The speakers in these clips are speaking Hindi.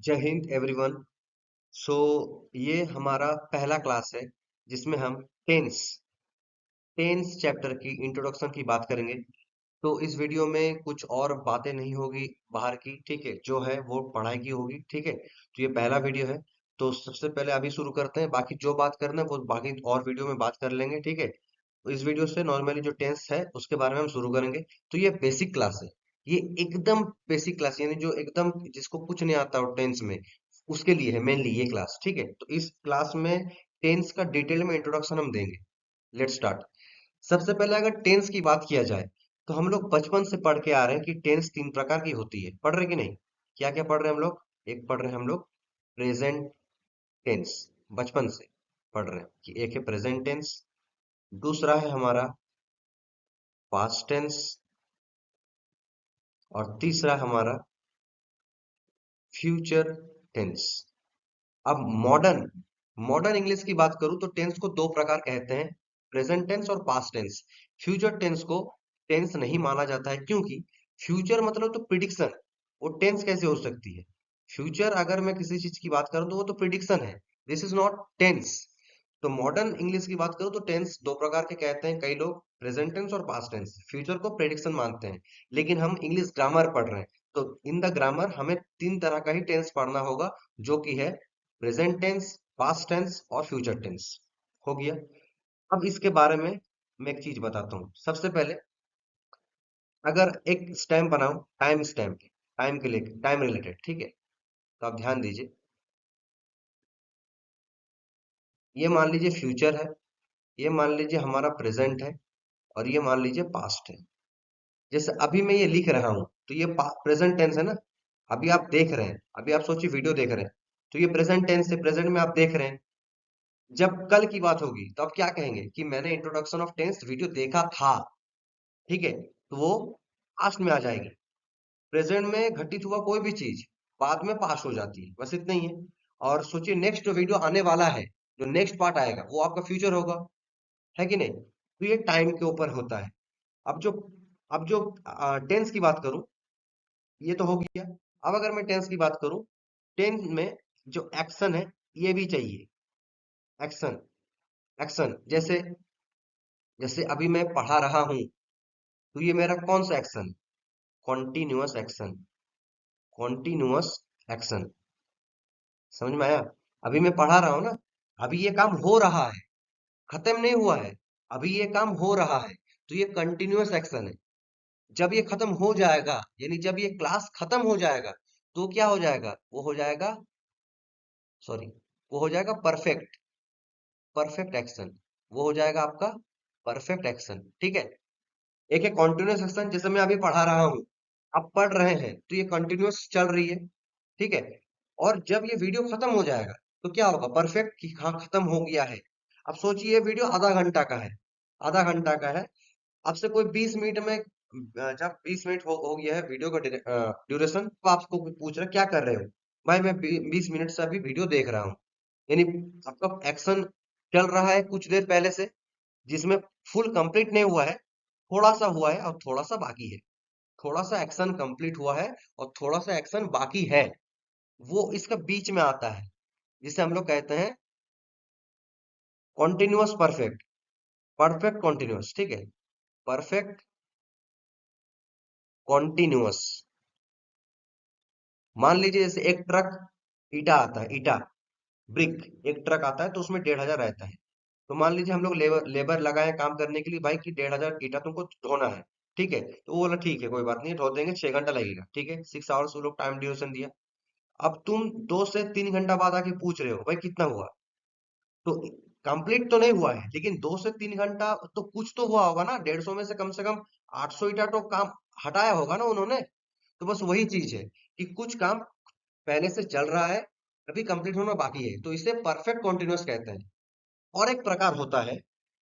जय हिंद एवरीवन। सो ये हमारा पहला क्लास है जिसमें हम टेंस टेंस चैप्टर की इंट्रोडक्शन की बात करेंगे। तो इस वीडियो में कुछ और बातें नहीं होगी बाहर की, ठीक है, जो है वो पढ़ाई की होगी, ठीक है। तो ये पहला वीडियो है, तो सबसे पहले अभी शुरू करते हैं। बाकी जो बात करना है वो बाकी और वीडियो में बात कर लेंगे, ठीक है। तो इस वीडियो से नॉर्मली जो टेंस है उसके बारे में हम शुरू करेंगे। तो ये बेसिक क्लास है, ये एकदम बेसिक क्लास, यानी जो एकदम जिसको कुछ नहीं आता हो टेंस में, उसके लिए है मेनली ये क्लास, ठीक है। तो इस क्लास में टेंस का डिटेल में इंट्रोडक्शन हम देंगे। Let's start. सबसे पहले अगर टेंस की बात किया जाए तो हम लोग बचपन से पढ़ के आ रहे हैं कि टेंस तीन प्रकार की होती है। पढ़ रहे कि नहीं? क्या क्या पढ़ रहे हैं हम लोग? एक पढ़ रहे हैं हम लोग प्रेजेंट टेंस, बचपन से पढ़ रहे हैं कि एक है प्रेजेंट टेंस, दूसरा है हमारा पास्ट टेंस, और तीसरा हमारा फ्यूचर टेंस। अब मॉडर्न मॉडर्न इंग्लिश की बात करूं तो टेंस को दो प्रकार कहते हैं, प्रेजेंट टेंस और पास्ट टेंस। फ्यूचर टेंस को टेंस नहीं माना जाता है, क्योंकि फ्यूचर मतलब तो प्रिडिक्शन, वो टेंस कैसे हो सकती है? फ्यूचर अगर मैं किसी चीज की बात करूं तो वो तो प्रिडिक्शन है, दिस इज नॉट टेंस। तो मॉडर्न इंग्लिश की बात करूं तो टेंस दो प्रकार के कहते हैं कई लोग, प्रेजेंट टेंस और पास्ट टेंस। फ्यूचर को प्रेडिक्शन मानते हैं, लेकिन हम इंग्लिश ग्रामर पढ़ रहे हैं, तो इन द ग्रामर हमें तीन तरह का ही टेंस पढ़ना होगा, जो कि है प्रेजेंट टेंस, पास्ट टेंस और फ्यूचर टेंस। हो गया। अब इसके बारे में मैं एक चीज बताता हूँ। सबसे पहले अगर एक स्टैम्प बनाऊं, टाइम स्टैम्प, टाइम के लिए, टाइम रिलेटेड, ठीक है, तो आप ध्यान दीजिए। ये मान लीजिए फ्यूचर है, ये मान लीजिए हमारा प्रेजेंट है, और ये मान लीजिए पास्ट है। जैसे अभी मैं ये लिख रहा हूं तो ये प्रेजेंट टेंस है ना। अभी आप देख रहे हैं, अभी आप सोचिए वीडियो देख रहे हैं, तो ये प्रेजेंट टेंस है, प्रेजेंट में आप देख रहे हैं। जब कल की बात होगी तो आप क्या कहेंगे कि मैंने इंट्रोडक्शन ऑफ टेंस वीडियो देखा था, ठीक है, तो वो पास्ट में आ जाएगी। प्रेजेंट में घटित हुआ कोई भी चीज बाद में पास हो जाती है, बस इतना ही है। और सोचिए नेक्स्ट जो वीडियो आने वाला है, जो नेक्स्ट पार्ट आएगा वो आपका फ्यूचर होगा, है कि नहीं? तो ये टाइम के ऊपर होता है। अब जो अब जो टेंस की बात करूं, ये तो हो गया। अब अगर मैं टेंस की बात करूं, टेंस में जो एक्शन है ये भी चाहिए। एक्शन, एक्शन जैसे जैसे अभी मैं पढ़ा रहा हूं, तो ये मेरा कौन सा action? Continuous action, continuous action. समझ में आया? अभी मैं पढ़ा रहा हूं ना, अभी ये काम हो रहा है, खत्म नहीं हुआ है, अभी ये काम हो रहा है, तो ये कंटिन्यूअस एक्शन है। जब ये खत्म हो जाएगा, यानी जब ये क्लास खत्म हो जाएगा, तो क्या हो जाएगा? वो हो जाएगा, सॉरी, वो हो जाएगा परफेक्ट, परफेक्ट एक्शन। वो हो जाएगा आपका परफेक्ट एक्शन, ठीक है। एक है कॉन्टिन्यूअस एक्शन, जैसे मैं अभी पढ़ा रहा हूं, आप पढ़ रहे हैं तो ये कंटिन्यूअस चल रही है, ठीक है। और जब ये वीडियो खत्म हो जाएगा तो क्या होगा? परफेक्ट, कि हाँ खत्म हो गया है। अब सोचिए ये वीडियो आधा घंटा का है, आधा घंटा का है। आपसे कोई 20 मिनट में, जब 20 मिनट हो गया है वीडियो का ड्यूरेशन, तो आपको कोई पूछ रहा है क्या कर रहे हो? भाई मैं 20 मिनट से अभी वीडियो देख रहा हूँ। यानी आपका एक्शन चल रहा है कुछ देर पहले से, जिसमें फुल कंप्लीट नहीं हुआ है, थोड़ा सा हुआ है और थोड़ा सा बाकी है। थोड़ा सा एक्शन कंप्लीट हुआ है और थोड़ा सा एक्शन बाकी है, वो इसका बीच में आता है, जिसे हम लोग कहते हैं कॉन्टिन्यूअस परफेक्ट, परफेक्ट कॉन्टिन्यूअस, ठीक है। Perfect continuous. मान लीजिए जैसे एक ट्रक ईटा आता है, ईटा, ब्रिक, एक ट्रक आता है तो उसमें 1,500 रहता है। तो मान लीजिए हम लोग लेबर लेबर लगाए काम करने के लिए, भाई कि 1,500 ईटा तुमको ढोना है, ठीक है। तो वो बोला ठीक है कोई बात नहीं, ढो देंगे, 6 घंटा लगेगा, ठीक है, 6 आवर्स वो लोग टाइम ड्यूरेशन दिया। अब तुम 2 से 3 घंटा बाद आके पूछ रहे हो भाई कितना हुआ? तो कंप्लीट तो नहीं हुआ है, लेकिन 2 से 3 घंटा तो कुछ तो हुआ होगा ना। 150 में से कम 800 ईटा तो काम हटाया होगा ना उन्होंने। तो बस वही चीज है कि कुछ काम पहले से चल रहा है, अभी कंप्लीट होना बाकी है, तो इसे परफेक्ट कॉन्टिन्यूअस कहते हैं। और एक प्रकार होता है,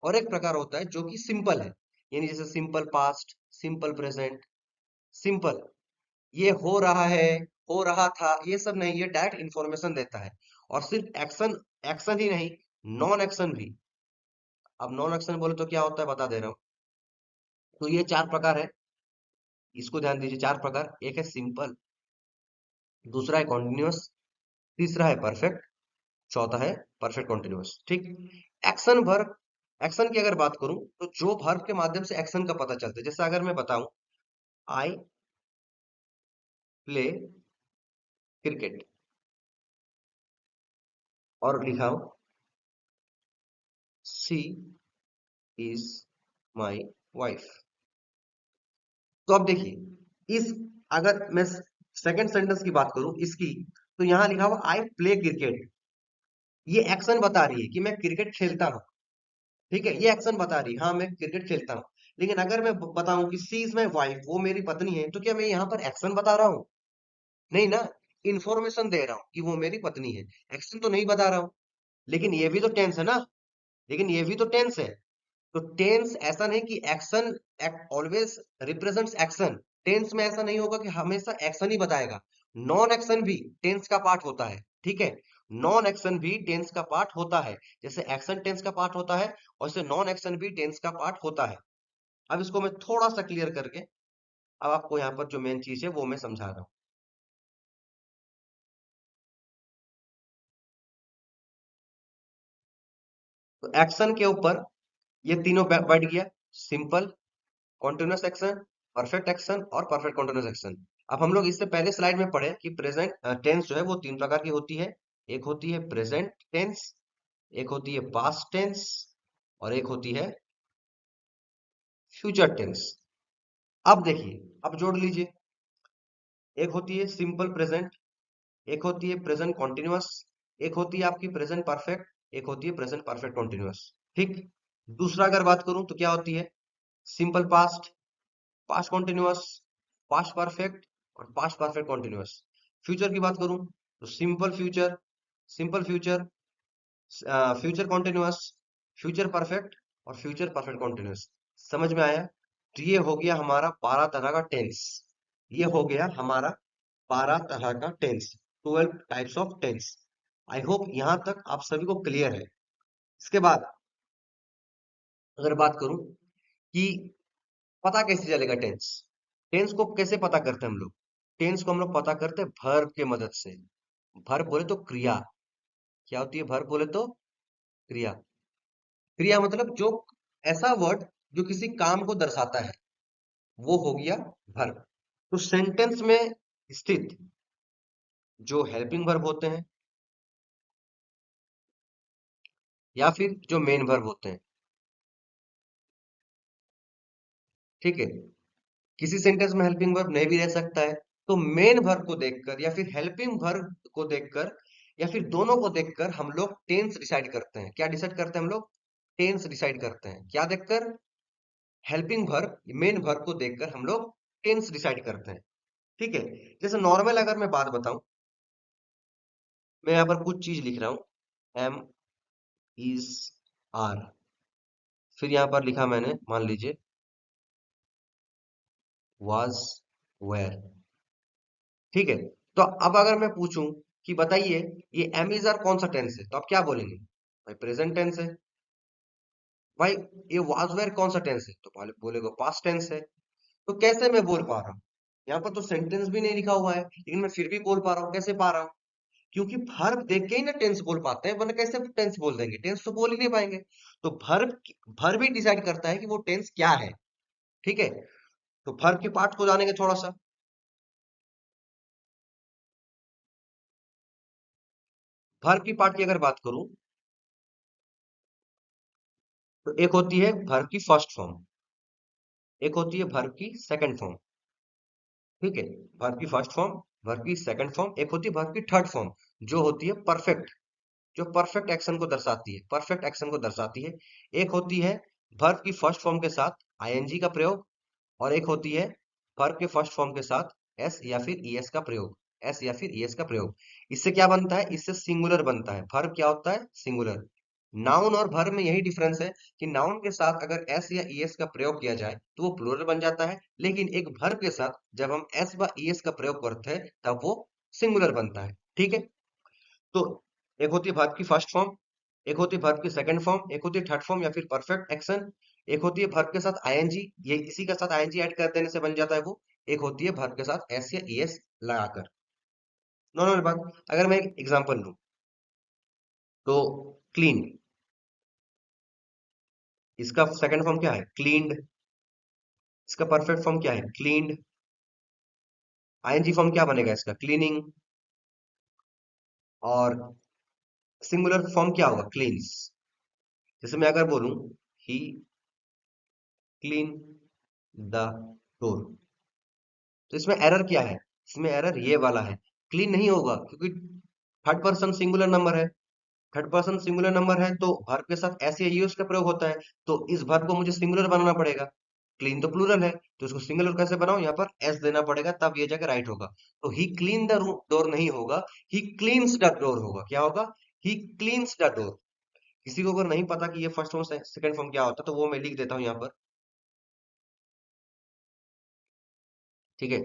और एक प्रकार होता है जो कि सिंपल है, यानी जैसे simple past, simple present, simple, ये हो रहा है, हो रहा था, ये सब नहीं, ये डायरेक्ट इंफॉर्मेशन देता है। और सिर्फ एक्शन, एक्शन ही नहीं, नॉन एक्शन भी। अब नॉन एक्शन बोले तो क्या होता है बता दे रहा हूँ। तो ये चार प्रकार है, इसको ध्यान दीजिए, चार प्रकार। एक है सिंपल, दूसरा है कॉन्टिन्यूअस, तीसरा है परफेक्ट, चौथा है परफेक्ट कॉन्टिन्यूअस। ठीक। एक्शन वर्ब, एक्शन की अगर बात करूं तो जो वर्ब के माध्यम से एक्शन का पता चलता है, जैसे अगर मैं बताऊं आई प्ले क्रिकेट और लिखा हूं सी इज माई वाइफ, तो अब देखिए इस, अगर मैं सेकंड सेंटेंस की बात करूं इसकी, तो यहां लिखा हुआ आई प्ले क्रिकेट, ये एक्शन बता रही है कि मैं क्रिकेट खेलता हूं। ठीक है, ये एक्शन बता रही है हाँ मैं क्रिकेट खेलता हूं। लेकिन अगर मैं बताऊं कि सी इज माई वाइफ, वो मेरी पत्नी है, तो क्या मैं यहाँ पर एक्शन बता रहा हूँ? नहीं ना, इंफॉर्मेशन दे रहा हूँ कि वो मेरी पत्नी है, एक्शन तो नहीं बता रहा हूँ। लेकिन ये भी तो टेंस है ना, लेकिन ये भी तो टेंस है। तो टेंस ऐसा नहीं कि action always represents action, tense में ऐसा नहीं होगा कि हमेशा एक्शन ही बताएगा, नॉन एक्शन भी टेंस का पार्ट होता है। ठीक है, नॉन एक्शन भी टेंस का पार्ट होता है, जैसे एक्शन टेंस का पार्ट होता है और जैसे नॉन एक्शन भी टेंस का पार्ट होता है। अब इसको मैं थोड़ा सा क्लियर करके अब आपको यहाँ पर जो मेन चीज है वो मैं समझा रहा हूँ। तो एक्शन के ऊपर ये तीनों बैठ गया, simple, continuous action, perfect action और परफेक्ट कॉन्टिन्यूअस एक्शन। अब हम लोग इससे पहले स्लाइड में पढ़े कि प्रेजेंट टेंस जो है वो तीन प्रकार की होती है, एक होती है प्रेजेंट टेंस, एक होती है पास्ट टेंस और एक होती है फ्यूचर टेंस। अब देखिए, अब जोड़ लीजिए, एक होती है सिंपल प्रेजेंट, एक होती है प्रेजेंट कॉन्टिन्यूअस, एक होती है आपकी प्रेजेंट परफेक्ट, एक होती है प्रेजेंट परफेक्ट कॉन्टिन्यूअस। ठीक। दूसरा अगर बात करूं तो क्या होती है, simple past, past continuous, past perfect और पास्ट परफेक्ट कॉन्टिन्यूअस। फ्यूचर की बात करूं तो simple future, simple future, future continuous, future perfect और फ्यूचर परफेक्ट कॉन्टिन्यूअस। समझ में आया? तो ये हो गया हमारा 12 तरह का टेंस, ये हो गया हमारा 12 तरह का tense, 12 types of tense. I hope यहां तक आप सभी को क्लियर है। इसके बाद अगर बात करूं कि पता कैसे चलेगा टेंस, टेंस को कैसे पता करते हैं हम लोग? टेंस को हम लोग पता करते हैं वर्ब के मदद से। वर्ब बोले तो क्रिया, क्या होती है वर्ब बोले तो? क्रिया। क्रिया मतलब जो ऐसा वर्ड जो किसी काम को दर्शाता है, वो हो गया वर्ब। तो सेंटेंस में स्थित जो हेल्पिंग वर्ब होते हैं या फिर जो मेन वर्ब होते हैं, ठीक है, किसी सेंटेंस में हेल्पिंग वर्ब नहीं भी रह सकता है, तो मेन वर्ब को देखकर या फिर हेल्पिंग वर्ब को देखकर या फिर दोनों को देखकर हम लोग टेंस डिसाइड करते हैं। क्या डिसाइड करते हैं हम लोग? टेंस डिसाइड करते हैं। क्या देखकर? हेल्पिंग वर्ब, मेन वर्ब को देखकर हम लोग टेंस डिसाइड करते हैं। ठीक है। जैसे नॉर्मल अगर मैं बात बताऊं, मैं यहाँ पर कुछ चीज लिख रहा हूं, एम इज आर, फिर यहाँ पर लिखा मैंने मान लीजिए वाज वेयर। ठीक है, तो अब अगर मैं पूछूं कि बताइए ये एम इज आर कौन सा टेंस है, तो आप क्या बोलेंगे? भाई प्रेजेंट टेंस है। भाई ये वाज वेयर कौन सा टेंस है, तो बोलेगा पास्ट टेंस है। तो कैसे मैं बोल पा रहा हूँ? यहाँ पर तो सेंटेंस भी नहीं लिखा हुआ है, लेकिन मैं फिर भी बोल पा रहा हूँ। कैसे पा रहा हूँ? क्योंकि वर्ब देख के ही ना टेंस बोल पाते हैं, वरना कैसे टेंस बोल देंगे? टेंस तो बोल ही नहीं पाएंगे। तो वर्ब, वर्ब ही डिसाइड करता है कि वो टेंस क्या है। ठीक है, तो वर्ब के पार्ट को जानेंगे थोड़ा सा। वर्ब की पार्ट की अगर बात करूं तो एक होती है वर्ब की फर्स्ट फॉर्म, एक होती है वर्ब की सेकंड फॉर्म। ठीक है, वर्ब की फर्स्ट फॉर्म, वर्ब की सेकंड फॉर्म, एक होती है वर्ब की थर्ड फॉर्म, जो होती है परफेक्ट, जो परफेक्ट एक्शन को दर्शाती है, परफेक्ट एक्शन को दर्शाती है। एक होती है वर्ब की फर्स्ट फॉर्म के साथ आईएनजी का प्रयोग, और एक होती है वर्ब के फर्स्ट फॉर्म के साथ एस या फिर ईएस का प्रयोग, एस या फिर ईएस का प्रयोग। इससे क्या बनता है? इससे सिंगुलर बनता है। वर्ब क्या होता है? सिंगुलर। नाउन और वर्ब में यही डिफरेंस है कि नाउन के साथ अगर एस या ईएस का प्रयोग किया जाए तो वो प्लूरल बन जाता है, लेकिन एक वर्ब के साथ जब हम एस व ईएस का प्रयोग करते हैं तब वो सिंगुलर बनता है। ठीक है, तो एक होती है वर्ब की फर्स्ट फॉर्म, एक होती है वर्ब की सेकंड फॉर्म, एक होती है थर्ड फॉर्म या फिर परफेक्ट एक्शन, एक होती है वर्ब के साथ आईएनजी, ये इसी के साथ आईएनजी ऐड कर देने से बन जाता है वो, एक होती है वर्ब के साथ एस या ईएस लगाकर। नॉर्मल बात, अगर मैं एक एग्जांपल लूं तो क्लीन, इसका सेकंड फॉर्म क्या है? क्लीन्ड। इसका परफेक्ट फॉर्म क्या है? क्लीन्ड। आईएनजी फॉर्म क्या बनेगा इसका? क्लीनिंग। और सिंगुलर फॉर्म क्या होगा? क्लीन्स। जैसे मैं अगर बोलूं ही क्लीन द डोर, तो इसमें एरर क्या है? इसमें एरर ये वाला है, क्लीन नहीं होगा क्योंकि थर्ड पर्सन सिंगुलर नंबर है। थर्ड पर्सन सिंगुलर नंबर है तो वर्ब के साथ एस या यूएस का प्रयोग होता है, तो इस वर्ब को मुझे सिंगुलर बनाना पड़ेगा। क्लीन तो प्लूरल है, तो इसको सिंगुलर कैसे बनाऊं? यहाँ पर एस देना पड़ेगा, तब ये जगह राइट होगा। तो ही क्लीन द डोर नहीं होगा, ही क्लीन्स द डोर होगा। क्या होगा? ही क्लीन्स द डोर। किसी को अगर नहीं पता कि ये फर्स्ट फॉर्म सेकंड फॉर्म क्या होता है, तो वो मैं लिख देता हूँ यहाँ पर। ठीक है,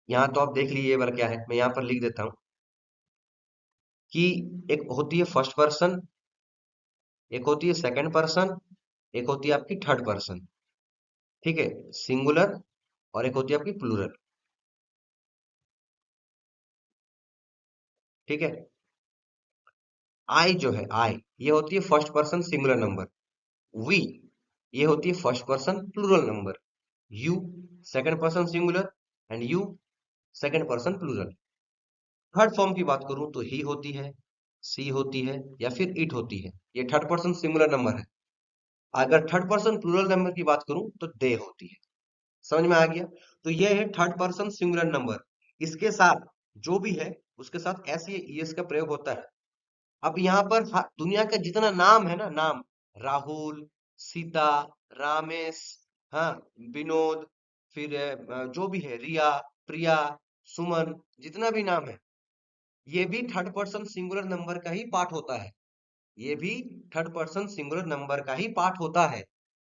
यहाँ तो आप देख लीजिए ये वाला क्या है, मैं यहाँ पर लिख देता हूँ कि एक होती है फर्स्ट पर्सन, एक होती है सेकंड पर्सन, एक होती है आपकी थर्ड पर्सन। ठीक है, सिंगुलर, और एक होती है आपकी प्लूरल। ठीक है, आई जो है, आई, ये होती है first person singular number. We, ये होती है first person plural number. You, second person singular, and you, second person plural. Third form की बात करूं तो ही होती है, सी होती है, या फिर इट होती है। ये थर्ड पर्सन सिंगुलर नंबर है। अगर थर्ड पर्सन प्लूरल नंबर की बात करूं तो दे होती है। समझ में आ गया? तो ये है थर्ड पर्सन सिंगुलर नंबर। इसके साथ जो भी है उसके साथ एस या ईएस का प्रयोग होता है। अब यहाँ पर दुनिया का जितना नाम है ना, नाम, राहुल, सीता, रामेश, हाँ, विनोद, फिर जो भी है, रिया, प्रिया, सुमन, जितना भी नाम है, ये भी थर्ड पर्सन सिंगुलर नंबर का ही पार्ट होता है। ये भी थर्ड पर्सन सिंगुलर नंबर का ही पार्ट होता है।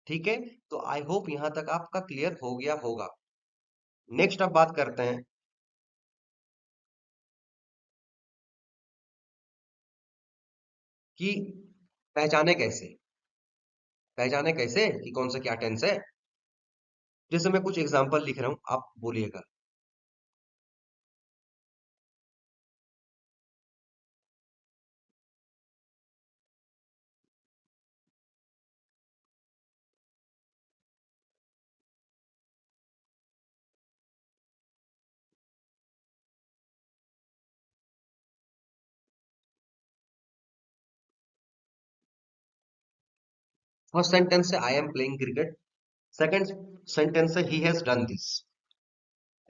ठीक है, तो आई होप यहां तक आपका क्लियर हो गया होगा। नेक्स्ट अब बात करते हैं कि पहचाने कैसे, पहचाने कैसे कि कौन सा क्या टेंस है। जैसे मैं कुछ एग्जांपल लिख रहा हूं, आप बोलिएगा। फर्स्ट सेंटेंस है I am playing cricket. Second sentence है ही हैज डन दिस।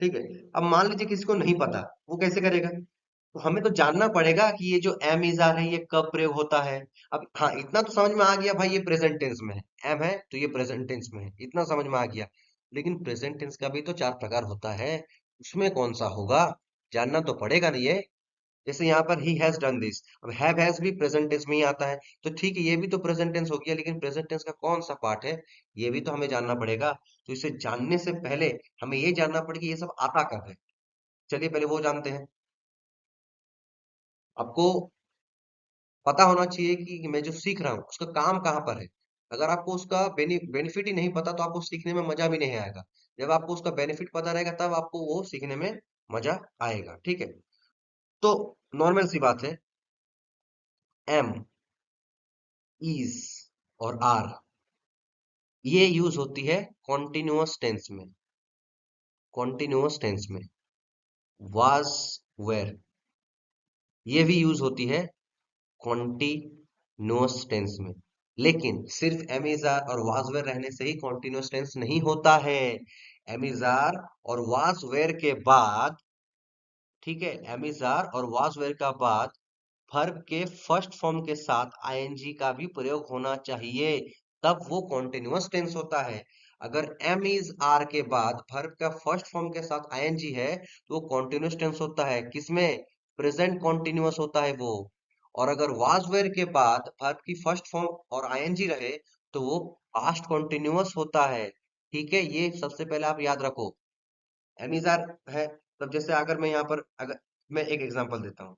ठीक है, अब मान लीजिए किसी को नहीं पता, वो कैसे करेगा? तो हमें तो जानना पड़ेगा कि ये जो एम इज आर है ये कब प्रयोग होता है। अब हाँ, इतना तो समझ में आ गया भाई, ये प्रेजेंट टेंस में है। एम है तो ये प्रेजेंट टेंस में है, इतना समझ में आ गया। लेकिन प्रेजेंट टेंस का भी तो चार प्रकार होता है, उसमें कौन सा होगा? जानना तो पड़ेगा ना ये। जैसे यहाँ पर ही हैज डन दिस, अब हैव हैज भी प्रेजेंट टेंस में ही आता है। तो ठीक है, ये भी तो प्रेजेंट टेंस हो गया, लेकिन प्रेजेंट टेंस का कौन सा पार्ट है, ये भी तो हमें जानना पड़ेगा। तो इसे जानने से पहले हमें ये जानना पड़ेगा कि ये सब आता कब है। चलिए पहले वो जानते हैं। आपको पता होना चाहिए कि मैं जो सीख रहा हूँ उसका काम कहाँ पर है। अगर आपको उसका बेनिफिट ही नहीं पता तो आपको सीखने में मजा भी नहीं आएगा। जब आपको उसका बेनिफिट पता रहेगा तब आपको वो सीखने में मजा आएगा। ठीक है, तो नॉर्मल सी बात है, एम, इज और आर, ये यूज होती है कॉन्टिन्यूअस टेंस में। कॉन्टिन्यूअस टेंस में वाज, वेर, ये भी यूज होती है कॉन्टिन्यूअस टेंस में। लेकिन सिर्फ एम इज आर और वाज वेर रहने से ही कॉन्टिन्यूअस टेंस नहीं होता है। एम इज आर और वाज वेर के बाद, ठीक है, एम इज आर और वाज वेर का बाद वर्ब के फर्स्ट फॉर्म के साथ आईएनजी का भी प्रयोग होना चाहिए, तब वो कॉन्टिन्यूअस टेंस होता है। अगर एम इज आर के बाद वर्ब का फर्स्ट फॉर्म के साथ आईएनजी है तो वो कॉन्टिन्यूअस टेंस होता है। किसमें? प्रेजेंट कॉन्टिन्यूअस होता है वो। और अगर वाज वेयर के बाद वर्ब की फर्स्ट फॉर्म और आईएनजी रहे तो वो पास्ट कॉन्टिन्यूअस होता है। ठीक है, ये सबसे पहले आप याद रखो। एम इज आर है, तब जैसे अगर मैं यहाँ पर, अगर मैं एक एग्जांपल देता हूँ,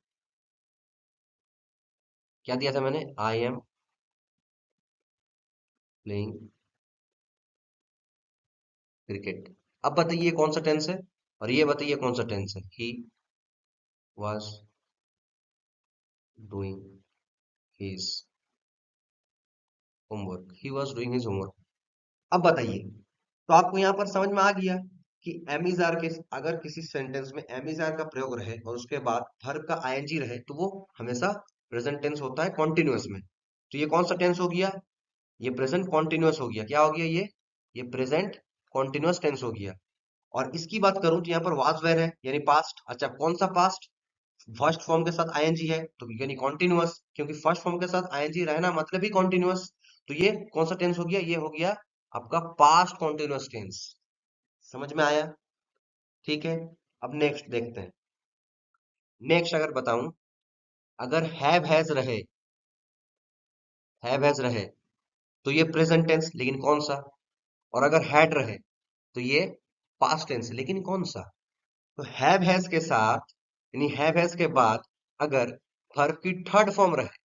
क्या दिया था मैंने? I am playing cricket. अब बताइए कौन सा टेंस है, और ये बताइए कौन सा टेंस है? ही was doing his homework. He was doing his homework. अब बताइए, तो आपको यहाँ पर समझ में आ गया कि एमिजार के अगर किसी सेंटेंस में एमिजार का प्रयोग रहे और उसके बाद वर्ब का आईएनजी रहे तो वो हमेशा प्रेजेंट टेंस होता है कॉन्टिन्यूअस में। तो ये कौन सा टेंस हो गया? ये प्रेजेंट कॉन्टिन्यूअस हो गया। क्या हो गया ये प्रेजेंट कॉन्टिन्यूअस टेंस हो गया। और इसकी बात करूं तो यहाँ पर वाज वेयर है यानी पास्ट। अच्छा, कौन सा पास्ट? फर्स्ट फॉर्म के साथ आईएनजी है तो यानी कॉन्टिन्यूअस, क्योंकि फर्स्ट फॉर्म के साथ आईएनजी रहना मतलब ही कॉन्टिन्यूअस। तो ये कौन सा टेंस हो गया? ये हो गया आपका पास्ट कॉन्टिन्यूअस टेंस। समझ में आया? ठीक है। अब नेक्स्ट देखते हैं। नेक्स्ट अगर बताऊं, अगर हैव हैज रहे तो ये प्रेजेंट टेंस, लेकिन कौन सा? और अगर हैड रहे तो ये पास्ट टेंस, लेकिन कौन सा? तो हैव हैज के साथ यानी हैव हैज के बाद अगर वर्ब की थर्ड फॉर्म रहे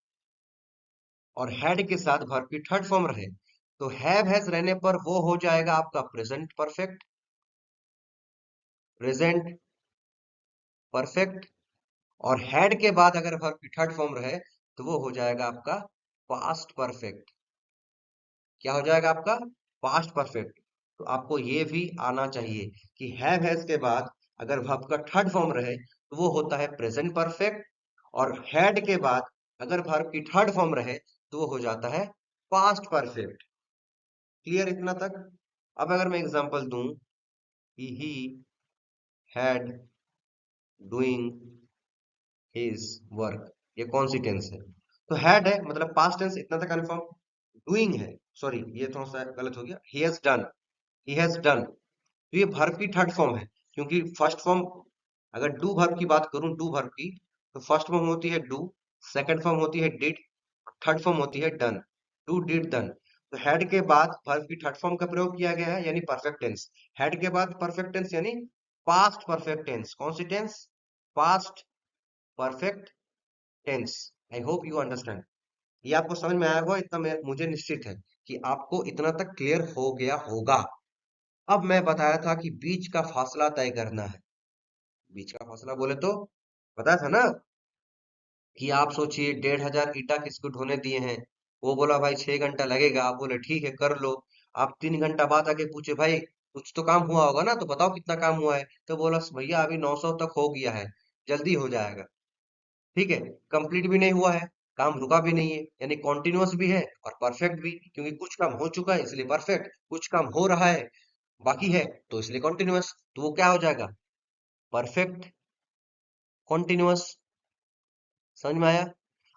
और हैड के साथ वर्ब की थर्ड फॉर्म रहे तो हैव हैज रहने पर वो हो जाएगा आपका प्रेजेंट परफेक्ट। और हैड के बाद अगर वर्ब की थर्ड फॉर्म रहे तो वो हो जाएगा आपका पास्ट परफेक्ट। क्या हो जाएगा आपका? Past perfect. तो आपको ये भी आना चाहिए कि हैव हैज के बाद अगर वर्ब का थर्ड फॉर्म रहे तो वो होता है प्रेजेंट परफेक्ट। और हैड के बाद अगर वर्ब की थर्ड फॉर्म रहे तो वो हो जाता है पास्ट परफेक्ट। क्लियर इतना तक? अब अगर मैं एग्जांपल दूं कि he had doing his work, ये कौन सी टेंस है? तो हैड है मतलब पास्ट टेंस, इतना तक कंफर्म। डूइंग है, सॉरी ये थोड़ा सा गलत हो गया, ही हैज डन। तो ये वर्ब की थर्ड फॉर्म है, क्योंकि फर्स्ट फॉर्म अगर डू वर्ब की बात करूं, डू वर्ब की, तो फर्स्ट फॉर्म होती है डू, सेकंड फॉर्म होती है डिड, थर्ड फॉर्म होती है डन। Do did done. तो हेड के बाद वर्ब की थर्ड फॉर्म का प्रयोग किया गया है यानी परफेक्ट टेंस। हेड के बाद परफेक्ट टेंस यानी पास्ट परफेक्ट टेंस। कौन सी tense? Past perfect tense. I hope you understand. ये आपको समझ में आया होगा, इतना मुझे निश्चित है कि आपको इतना तक क्लियर हो गया होगा। अब मैं बताया था कि बीच का फासला तय करना है। बीच का फासला बोले तो बताया था ना कि आप सोचिए 1,500 ईटा किसको ढोने दिए हैं। वो बोला भाई 6 घंटा लगेगा। आप बोले ठीक है कर लो। आप 3 घंटा बाद आके पूछे भाई कुछ तो काम हुआ होगा ना, तो बताओ कितना काम हुआ है। तो बोला भैया अभी 900 तक हो गया है, जल्दी हो जाएगा। ठीक है, कंप्लीट भी नहीं हुआ है, काम रुका भी नहीं है, यानी कॉन्टिन्यूअस भी है और परफेक्ट भी, क्योंकि कुछ काम हो चुका है इसलिए परफेक्ट, कुछ काम हो रहा है बाकी है तो इसलिए कॉन्टिन्यूअस। तो वो क्या हो जाएगा? Perfect continuous. समझ में आया?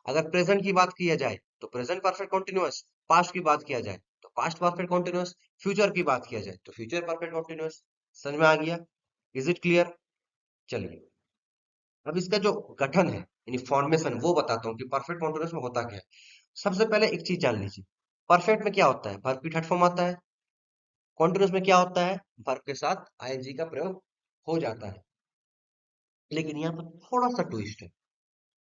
अगर प्रेजेंट की बात किया जाए तो प्रेजेंट परफेक्ट कॉन्टिन्यूअस, पास्ट की बात किया जाए तो पास्ट परफेक्ट कॉन्टिन्यूअस, फ्यूचर की बात किया जाए तो फ्यूचर परफेक्ट कॉन्टिन्यूअस। समझ में आ गया? Is it clear? चलिए, अब इसका जो गठन है यानी फॉर्मेशन वो बताता हूँ कि परफेक्ट कॉन्टिन्यूअस में होता क्या है। सबसे पहले एक चीज जान लीजिए, परफेक्ट में क्या होता है? वर्ब की थर्ड फॉर्म आता है। कॉन्टिन्यूअस में क्या होता है? वर्ब के साथ आईएनजी का प्रयोग हो जाता है। लेकिन यहाँ पर थोड़ा सा ट्विस्ट है।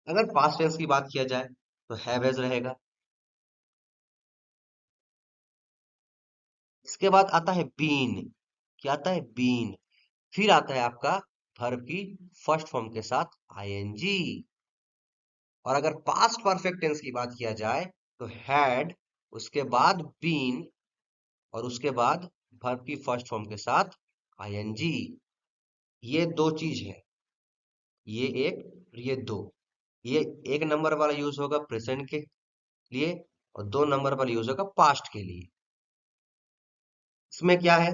अगर पास्ट टेंस की बात किया जाए तो हैव हैज रहेगा। इसके बाद आता है बीन। क्या आता है? बीन। फिर आता है आपका वर्ब की फर्स्ट फॉर्म के साथ आईएनजी। और अगर पास्ट परफेक्ट टेंस की बात किया जाए तो हैड, उसके बाद बीन, और उसके बाद वर्ब की फर्स्ट फॉर्म के साथ आईएनजी। ये दो चीज है, ये एक और ये दो। ये एक नंबर वाला यूज होगा प्रेजेंट के लिए और 2 नंबर वाला यूज होगा पास्ट के लिए। इसमें क्या है?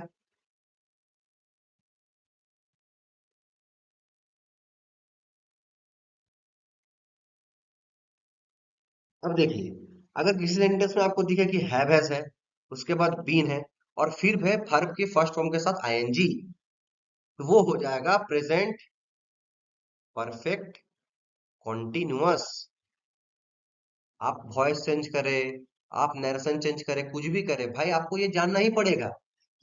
अब देखिए, अगर किसी सेंटेंस में आपको दिखे कि हैव हैज है, उसके बाद बीन है और फिर है वर्ब के फर्स्ट फॉर्म के साथ आईएनजी, तो वो हो जाएगा प्रेजेंट परफेक्ट कॉन्टिन्यूअस। आप वॉइस चेंज करें, आप नरेशन चेंज करें, कुछ भी करें, भाई आपको ये जानना ही पड़ेगा।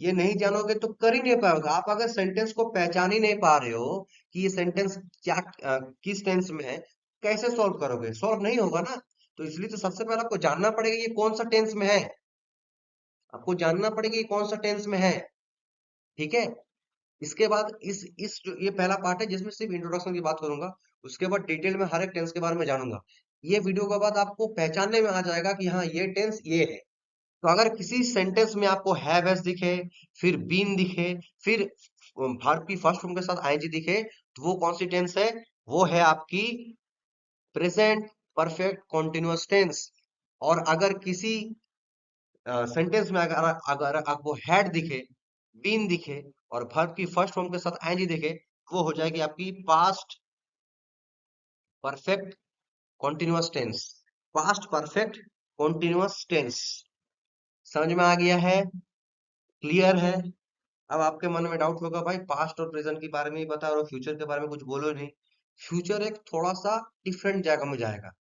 ये नहीं जानोगे तो कर ही नहीं पाओगे। आप अगर सेंटेंस को पहचान ही नहीं पा रहे हो कि ये सेंटेंस क्या किस टेंस में है, कैसे सॉल्व करोगे? सॉल्व नहीं होगा ना। तो इसलिए तो सबसे पहले आपको जानना पड़ेगा ये कौन सा टेंस में है। आपको जानना पड़ेगा ये कौन सा टेंस में है। ठीक है। इसके बाद इस जो ये पहला पार्ट है जिसमें सिर्फ इंट्रोडक्शन की बात करूंगा। उसके बाद डिटेल में हर एक टेंस के बारे में जानूंगा। ये वीडियो के बाद आपको पहचानने में आ जाएगा कि हाँ ये टेंस ये है। तो अगर किसी सेंटेंस में आपको हैव एस दिखे, फिर बीन दिखे, फिर वर्ब की फर्स्ट फॉर्म के साथ आईएनजी दिखे, तो वो कौन सी टेंस है? वो है आपकी प्रेजेंट परफेक्ट कॉन्टिन्यूअस टेंस। और अगर किसी सेंटेंस में अगर अगर आपको हैड दिखे, बीन दिखे और वर्ब की फर्स्ट फॉर्म के साथ आईएनजी दिखे, वो हो जाएगी आपकी past perfect continuous tense. Past perfect continuous tense. समझ में आ गया है? क्लियर है? अब आपके मन में डाउट होगा, भाई पास्ट और प्रेजेंट के बारे में ही बता और फ्यूचर के बारे में कुछ बोलो नहीं। फ्यूचर एक थोड़ा सा डिफरेंट जगह में जाएगा।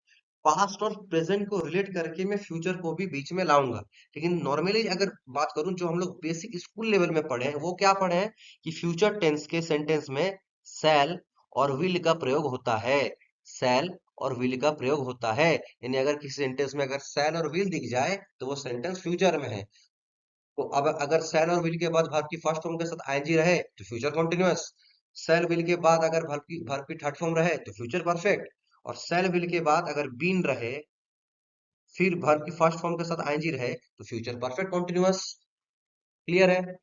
पास्ट और प्रेजेंट को रिलेट करके मैं फ्यूचर को भी बीच में लाऊंगा। लेकिन नॉर्मली अगर बात करूं, जो हम लोग बेसिक स्कूल लेवल में पढ़े हैं, वो क्या पढ़े हैं कि फ्यूचर टेंस के सेंटेंस में शैल और विल का प्रयोग होता है। शैल और विल का प्रयोग होता है, यानी अगर किसी सेंटेंस में अगर शैल और विल दिख जाए तो वो सेंटेंस फ्यूचर में है। तो अब अगर शैल और विल के बाद वर्ब की फर्स्ट फॉर्म के साथ आईएनजी रहे तो फ्यूचर कॉन्टिन्यूअस। शैल विल के बाद अगर वर्ब की थर्ड फॉर्म रहे तो फ्यूचर परफेक्ट। और शैल विल के बाद अगर बीन रहे, फिर वर्ब की फर्स्ट फॉर्म के साथ आईएनजी रहे, तो फ्यूचर परफेक्ट कॉन्टिन्यूअस। क्लियर है?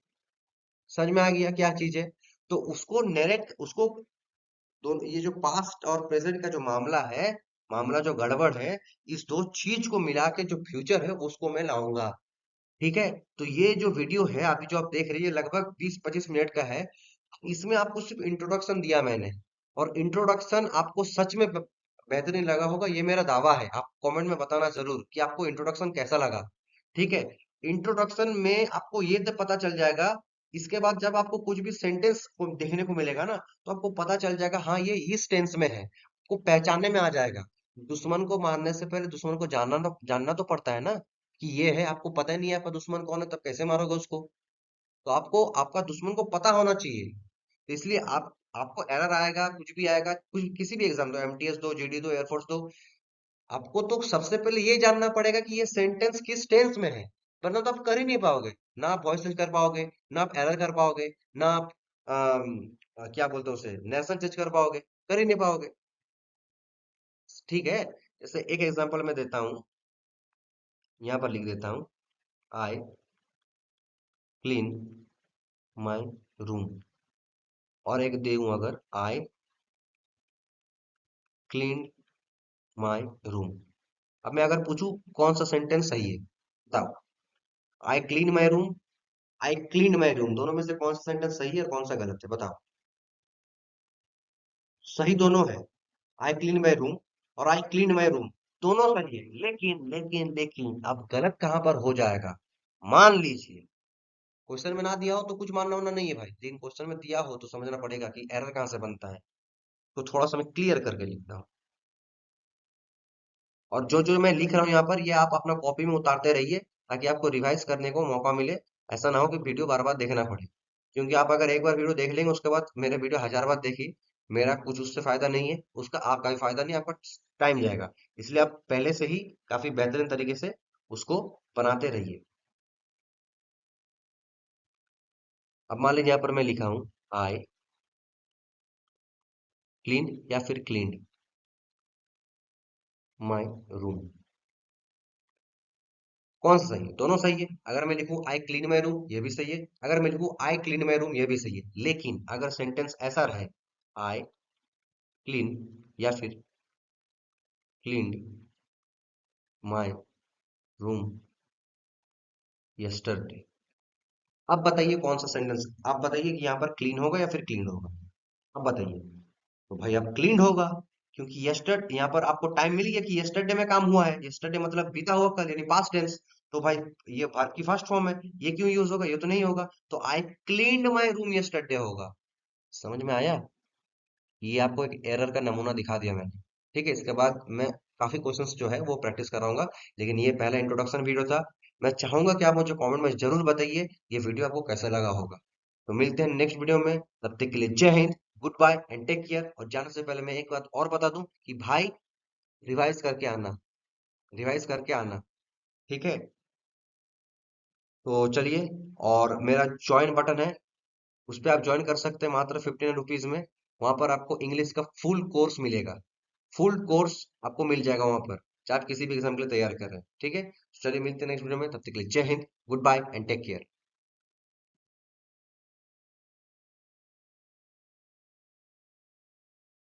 समझ में आ गया क्या चीज है? तो उसको नरेट, उसको दोनों, ये जो पास्ट और प्रेजेंट का जो मामला है, मामला जो गड़बड़ है, इस दो चीज को मिला के जो फ्यूचर है उसको मैं लाऊंगा। ठीक है? तो ये जो वीडियो है अभी जो आप देख रही है लगभग 20-25 मिनट का है। इसमें आपको सिर्फ इंट्रोडक्शन दिया मैंने, और इंट्रोडक्शन आपको सच में बेहतरीन लगा होगा, ये मेरा दावा है। आप कमेंट में बताना जरूर कि आपको इंट्रोडक्शन कैसा लगा। ठीक है? इंट्रोडक्शन में आपको ये तो पता चल जाएगा। इसके बाद जब आपको कुछ भी सेंटेंस को देखने को मिलेगा ना, तो आपको पता चल जाएगा हाँ ये इस टेंस में है, आपको पहचानने में आ जाएगा। दुश्मन को मारने से पहले दुश्मन को जानना तो पड़ता है ना, कि ये है। आपको पता ही नहीं है आपका दुश्मन कौन है, तब कैसे मारोगे उसको? तो आपको आपका दुश्मन को पता होना चाहिए। तो इसलिए आपको एरर आएगा, कुछ भी आएगा, कुछ किसी भी एग्जाम दो, एमटीएस दो, जीडी दो, एयरफोर्स दो, आपको तो सबसे पहले ये जानना पड़ेगा कि ये सेंटेंस किस टेंस में है। वरना तो आप कर ही नहीं पाओगे। ना आप वॉइस चेंज कर पाओगे, ना आप एरर कर पाओगे, ना आप क्या बोलते हैं उसे, नेशन चेंज कर पाओगे, कर ही नहीं पाओगे। ठीक है? जैसे एक एग्जांपल मैं देता हूँ, यहाँ पर लिख देता हूँ, आई क्लीन माई रूम। और एक दूं अगर, आई क्लीन माई रूम। अब मैं अगर पूछूं कौन सा सेंटेंस सही है, बताओ। I clean my room, I clean my room, दोनों में से कौन सा सेंटेंस सही है और कौन सा गलत है, बताओ। सही दोनों है। आई क्लीन माई रूम और आई क्लीन माई रूम दोनों सही है। लेकिन लेकिन लेकिन अब गलत कहां पर हो जाएगा? मान लीजिए क्वेश्चन में ना दिया हो तो कुछ मानना होना नहीं है भाई, लेकिन क्वेश्चन में दिया हो तो समझना पड़ेगा कि एरर कहां से बनता है। तो थोड़ा सा मैं क्लियर करके लिखता हूँ। और जो जो मैं लिख रहा हूँ यहाँ पर, ये आप अपना कॉपी में उतारते रहिए, ताकि आपको रिवाइज करने को मौका मिले। ऐसा ना हो कि वीडियो बार बार देखना पड़े। क्योंकि आप अगर एक बार वीडियो देख लेंगे, उसके बाद मेरे वीडियो 1000 बार देखिए, मेरा कुछ उससे फायदा नहीं है, उसका आपका भी फायदा नहीं, आपका टाइम जाएगा। इसलिए आप पहले से ही काफी बेहतरीन तरीके से उसको बनाते रहिए। अब मान लीजिए यहाँ पर मैं लिखा हूँ, आई क्लीन या फिर क्लीन माई रूम। कौन सा सही है? दोनों सही है। अगर मैं लिखूं आई क्लीन माई रूम, ये भी सही है। अगर मैं लिखूं आई क्लीन माई रूम, ये भी सही है। लेकिन अगर सेंटेंस ऐसा रहे, आई क्लीन या फिर क्लीन्ड माई रूम यस्टरडे। अब बताइए कौन सा सेंटेंस, आप बताइए कि यहाँ पर क्लीन होगा या फिर क्लीन होगा। अब बताइए। तो भाई अब क्लीन होगा, क्योंकि यस्टरडे यहाँ पर आपको टाइम मिल गया कि यस्टरडे में काम हुआ है। यस्टरडे मतलब बीता हुआ कल, यानी पास्ट टेंस। तो भाई ये वर्ब की फर्स्ट फॉर्म है, ये क्यों यूज होगा? ये तो नहीं होगा। तो आई क्लीन्ड माई रूम यस्टरडे होगा। समझ में आया? ये आपको एक एरर का नमूना दिखा दिया मैंने। ठीक है? इसके बाद मैं काफी क्वेश्चंस जो है वो प्रैक्टिस कराऊंगा। लेकिन ये पहला इंट्रोडक्शन वीडियो था। मैं चाहूंगा कि आप मुझे कमेंट में जरूर बताइए ये वीडियो आपको कैसा लगा होगा। तो मिलते हैं नेक्स्ट वीडियो में, तब तक के लिए जय Hind, goodbye and take care. और जाने से पहले मैं एक बात और बता दूं कि भाई रिवाइज करके आना, रिवाइज करके आना। ठीक है? तो चलिए, और मेरा ज्वाइन बटन है, उस पर आप ज्वाइन कर सकते हैं मात्र 15 रुपीज में। वहां पर आपको इंग्लिश का फुल कोर्स मिलेगा, फुल कोर्स आपको मिल जाएगा वहां पर, चाहे आप किसी भी एग्जाम के लिए तैयार कर रहे हैं। ठीक है, चलिए मिलते हैं नेक्स्ट वीडियो में, तब तक के लिए जय Hind, goodbye and take care.